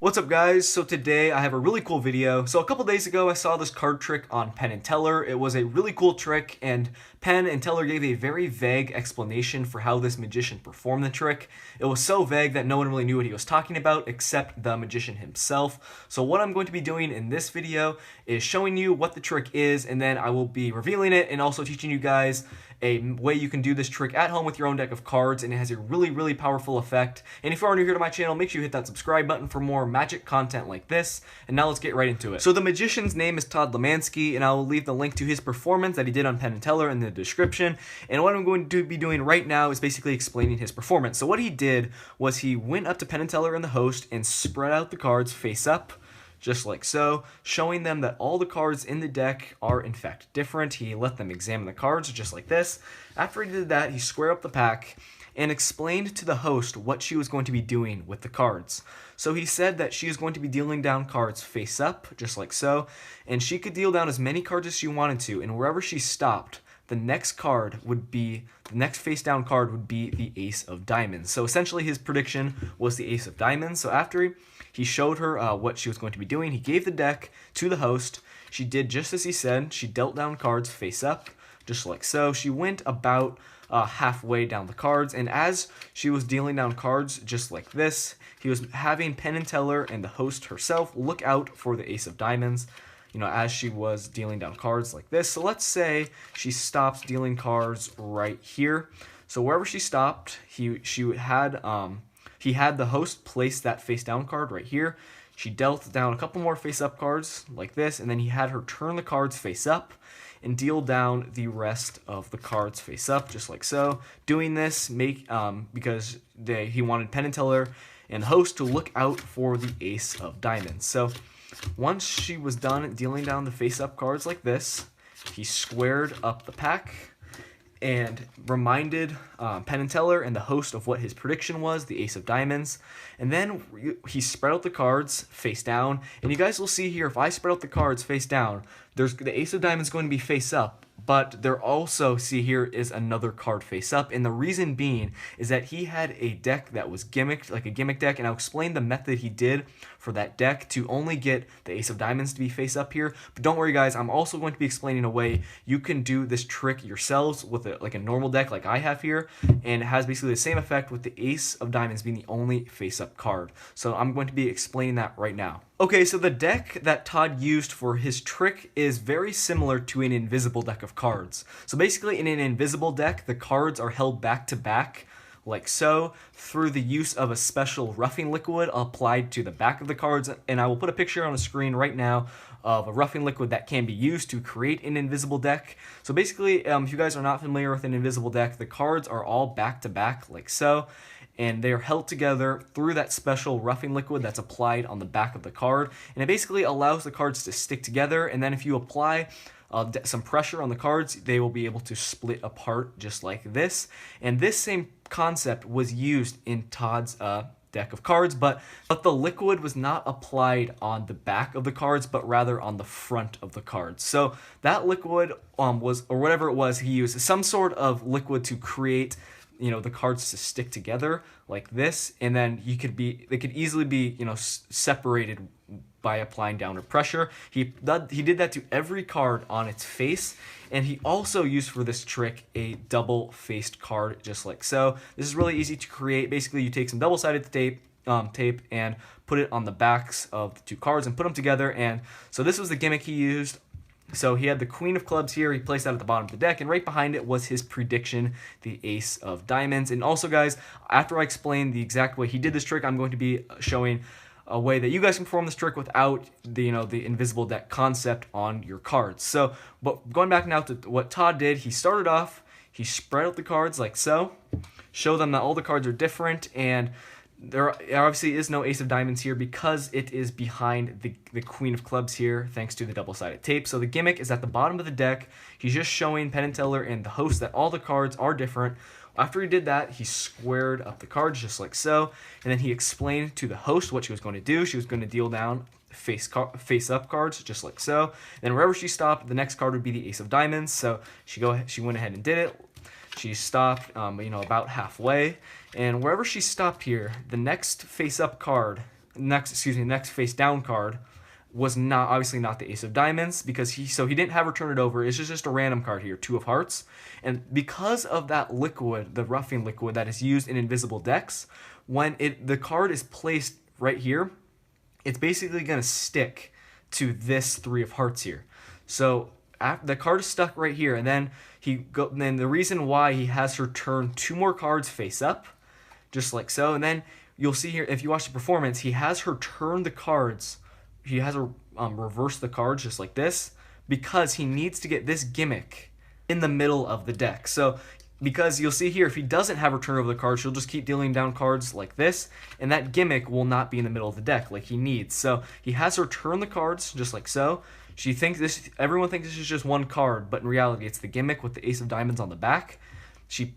What's up guys? So today I have a really cool video. So a couple days ago I saw this card trick on Penn and Teller. It was a really cool trick and Penn and Teller gave a very vague explanation for how this magician performed the trick. It was so vague that no one really knew what he was talking about except the magician himself. So what I'm going to be doing in this video is showing you what the trick is, and then I will be revealing it and also teaching you guys a way you can do this trick at home with your own deck of cards, and it has a really powerful effect. And if you are new here to my channel, make sure you hit that subscribe button for more magic content like this. And now let's get right into it. So the magician's name is Todd Lemansky, and I will leave the link to his performance that he did on Penn and Teller in the description. And what I'm going to be doing right now is basically explaining his performance. So what he did was he went up to Penn and Teller and the host and spread out the cards face up, just like so, showing them that all the cards in the deck are in fact different. He let them examine the cards just like this. After he did that, he squared up the pack and explained to the host what she was going to be doing with the cards. So he said that she is going to be dealing down cards face up, just like so, and she could deal down as many cards as she wanted to, and wherever she stopped, the next face down card would be the Ace of Diamonds. So essentially his prediction was the Ace of Diamonds. So after he showed her what she was going to be doing, he gave the deck to the host. She did just as he said. She dealt down cards face up, just like so. She went about halfway down the cards, and as she was dealing down cards just like this, he was having Penn and Teller and the host herself look out for the Ace of Diamonds, you know, as she was dealing down cards like this. So let's say she stops dealing cards right here. So wherever she stopped, he had the host place that face down card right here. She dealt down a couple more face up cards like this, and then he had her turn the cards face up and deal down the rest of the cards face up, just like so. Doing this because he wanted Penn and Teller and the host to look out for the Ace of Diamonds. So once she was done dealing down the face up cards like this, he squared up the pack and reminded Penn and Teller and the host of what his prediction was, the Ace of Diamonds. And then he spread out the cards face down, and you guys will see here, if I spread out the cards face down, the Ace of Diamonds going to be face up, but there also, see here, is another card face up, and the reason being is that he had a deck that was gimmicked, like a gimmick deck, and I'll explain the method he did for that deck to only get the Ace of Diamonds to be face up here. But don't worry guys, I'm also going to be explaining a way you can do this trick yourselves with like a normal deck like I have here, and it has basically the same effect with the Ace of Diamonds being the only face up card. So I'm going to be explaining that right now. Okay, so the deck that Todd used for his trick is very similar to an invisible deck of cards. So basically in an invisible deck, the cards are held back to back like so through the use of a special roughing liquid applied to the back of the cards, and I will put a picture on the screen right now of a roughing liquid that can be used to create an invisible deck. So basically, if you guys are not familiar with an invisible deck, the cards are all back to back like so, and they are held together through that special roughing liquid that's applied on the back of the card, and it basically allows the cards to stick together, and then if you apply some pressure on the cards, they will be able to split apart just like this. And this same concept was used in Todd's deck of cards, but the liquid was not applied on the back of the cards, but rather on the front of the cards. So that liquid was, or whatever it was, he used some sort of liquid to create, you know, the cards to stick together like this, and then they could easily be, you know, separated by applying downward pressure. He did that to every card on its face, and he also used for this trick a double-faced card just like so. This is really easy to create. Basically, you take some double-sided tape and put it on the backs of the two cards and put them together, and so this was the gimmick he used. So he had the Queen of Clubs here, he placed that at the bottom of the deck, and right behind it was his prediction, the Ace of Diamonds. And also guys, after I explain the exact way he did this trick, I'm going to be showing a way that you guys can perform this trick without the, you know, the invisible deck concept on your cards. So, but going back now to what Todd did, he started off, he spread out the cards like so, show them that all the cards are different, and there obviously is no Ace of Diamonds here because it is behind the Queen of Clubs here, thanks to the double-sided tape. So the gimmick is at the bottom of the deck. He's just showing Penn and Teller and the host that all the cards are different. After he did that, he squared up the cards just like so, and then he explained to the host what she was going to do. She was going to deal down face-up cards just like so. And then wherever she stopped, the next card would be the Ace of Diamonds. So she went ahead and did it. She stopped, you know, about halfway, and wherever she stopped here, the next face-up card next face down card was not obviously not the ace of diamonds, because he didn't have her turn it over. It's just a random card here, two of hearts. And because of that liquid, the roughing liquid that is used in invisible decks, when the card is placed right here, it's basically going to stick to this three of hearts here. So the card is stuck right here, and then then the reason why he has her turn two more cards face up, just like so. And then you'll see here, if you watch the performance, he has her turn the cards. He has her reverse the cards just like this, because he needs to get this gimmick in the middle of the deck. So because you'll see here, if he doesn't have her turn over the cards, she'll just keep dealing down cards like this, and that gimmick will not be in the middle of the deck like he needs. So he has her turn the cards just like so. Everyone thinks this is just one card, but in reality it's the gimmick with the ace of diamonds on the back.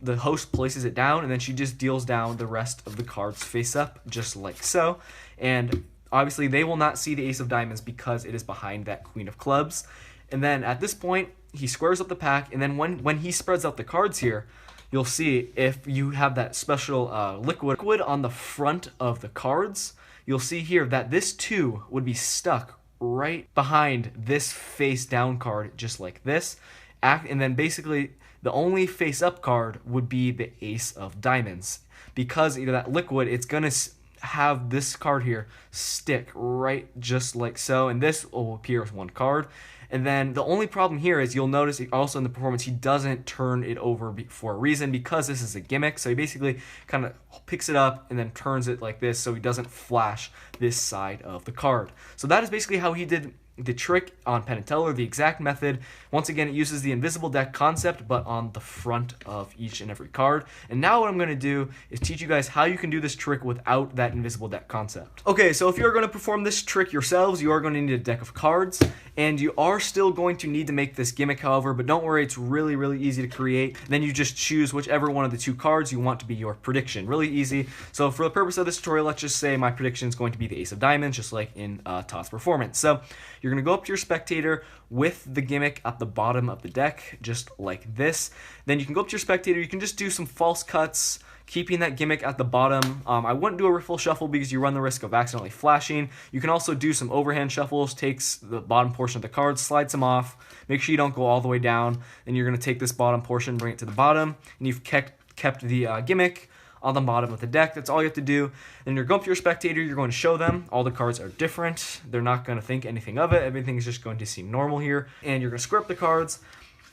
The host places it down, and then she just deals down the rest of the cards face up just like so. And obviously they will not see the ace of diamonds because it is behind that queen of clubs. And then at this point, he squares up the pack, and then when he spreads out the cards here, you'll see if you have that special liquid on the front of the cards, you'll see here that this 2 would be stuck right behind this face down card, just like this. And then basically the only face up card would be the ace of diamonds, because either that liquid, it's going to have this card here stick right just like so, and this will appear as one card. And then the only problem here is you'll notice also in the performance he doesn't turn it over for a reason, because this is a gimmick. So he basically kind of picks it up and then turns it like this so he doesn't flash this side of the card. So that is basically how he did the trick on Penn and Teller, the exact method. Once again, it uses the invisible deck concept, but on the front of each and every card. And now what I'm going to do is teach you guys how you can do this trick without that invisible deck concept. Okay, so if you're going to perform this trick yourselves, you are going to need a deck of cards, and you are still going to need to make this gimmick, however, but don't worry, it's really, really easy to create. Then you just choose whichever one of the 2 cards you want to be your prediction. Really easy. So for the purpose of this tutorial, let's just say my prediction is going to be the ace of diamonds, just like in Todd's performance. So you're going to go up to your spectator with the gimmick at the bottom of the deck, just like this. Then you can go up to your spectator, you can just do some false cuts, keeping that gimmick at the bottom. I wouldn't do a full shuffle because you run the risk of accidentally flashing. You can also do some overhand shuffles, takes the bottom portion of the card, slides them off, make sure you don't go all the way down. Then you're going to take this bottom portion, bring it to the bottom, and you've kept the gimmick on the bottom of the deck. That's all you have to do. Then you're going up to your spectator, you're going to show them all the cards are different. They're not going to think anything of it. Everything is just going to seem normal here. And you're going to square up the cards,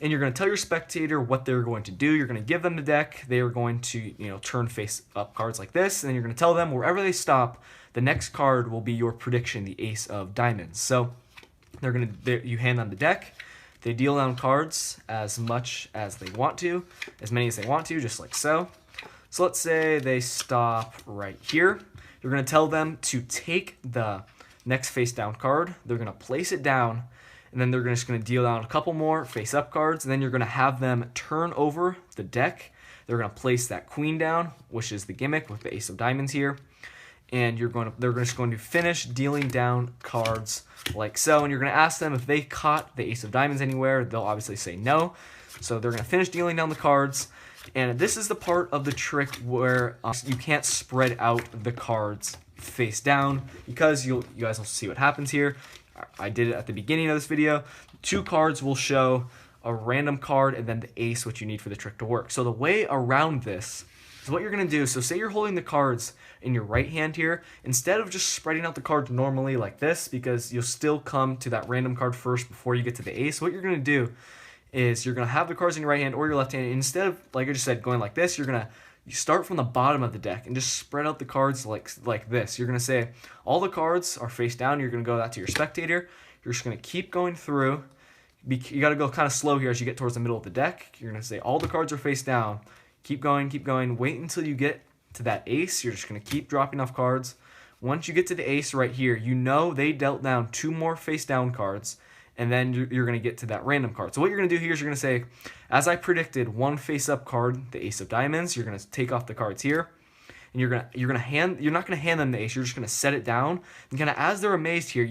and you're going to tell your spectator what they're going to do. You're going to give them the deck. They are going to, turn face up cards like this, and then you're going to tell them wherever they stop, the next card will be your prediction, the ace of diamonds. So you hand them the deck. They deal down cards as much as they want to, as many as they want to, just like so. So let's say they stop right here. You're going to tell them to take the next face down card. They're going to place it down, and then they're just going to deal down a couple more face up cards, and then you're going to have them turn over the deck. They're going to place that queen down, which is the gimmick with the ace of diamonds here, and they're just going to finish dealing down cards like so. And you're going to ask them if they caught the ace of diamonds anywhere. They'll obviously say no. So they're going to finish dealing down the cards. And this is the part of the trick where you can't spread out the cards face down, because you guys will see what happens here. I did it at the beginning of this video. 2 cards will show a random card and then the ace, which you need for the trick to work. So the way around this is what you're going to do. So say you're holding the cards in your right hand here. Instead of just spreading out the cards normally like this, because you'll still come to that random card first before you get to the ace, what you're going to do is you're going to have the cards in your right hand or your left hand. And instead of, like I just said, going like this, you start from the bottom of the deck and just spread out the cards like this. You're going to say all the cards are face down. You're going to go that to your spectator. You're just going to keep going through. You got to go kind of slow here as you get towards the middle of the deck. You're going to say all the cards are face down. Keep going, keep going. Wait until you get to that ace. You're just going to keep dropping off cards. Once you get to the ace right here, they dealt down 2 more face down cards, and then you're going to get to that random card. So what you're going to do here is you're going to say, as I predicted, 1 face-up card, the ace of diamonds. You're going to take off the cards here, and you're not going to hand them the ace. You're just going to set it down. And kind of as they're amazed here,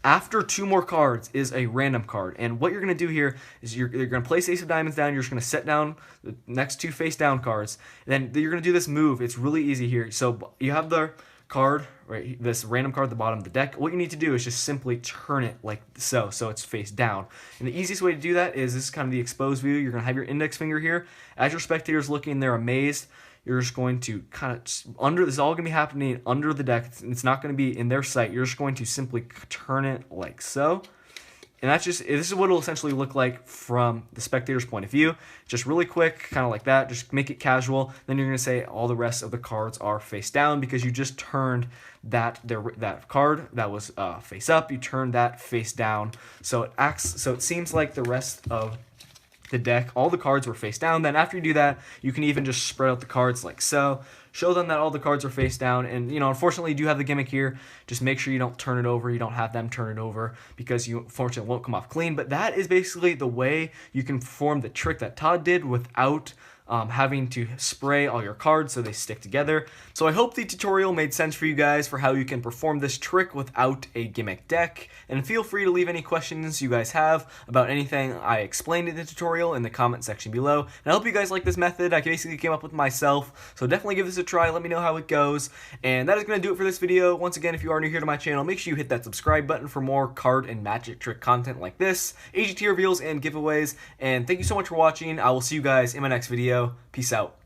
after 2 more cards is a random card. And what you're going to do here is you're going to place ace of diamonds down. You're just going to set down the next 2 face-down cards. And then you're going to do this move. It's really easy here. So you have the card, right, this random card at the bottom of the deck, what you need to do is just simply turn it like so it's face down. And the easiest way to do that is, this is kind of the exposed view. You're going to have your index finger here. As your spectators looking, they're amazed. You're just going to kind of this is all going to be happening under the deck. It's not going to be in their sight. You're just going to simply turn it like so. And this is what it'll essentially look like from the spectator's point of view. Just really quick, kind of like that. Just make it casual. Then you're going to say all the rest of the cards are face down, because you just turned that card that was face up. You turned that face down. So it seems like the rest of the deck, all the cards were face down. Then after you do that, you can even just spread out the cards like so. Show them that all the cards are face down. And, unfortunately, you do have the gimmick here. Just make sure you don't turn it over. You don't have them turn it over, because you, unfortunately, won't come off clean. But that is basically the way you can perform the trick that Todd did without having to spray all your cards so they stick together. So I hope the tutorial made sense for you guys for how you can perform this trick without a gimmick deck. And feel free to leave any questions you guys have about anything I explained in the tutorial in the comment section below. And I hope you guys like this method. I basically came up with myself, so definitely give this a try. Let me know how it goes. And that is going to do it for this video. Once again, if you are new here to my channel, make sure you hit that subscribe button for more card and magic trick content like this, AGT reveals and giveaways. And thank you so much for watching. I will see you guys in my next video. Peace out.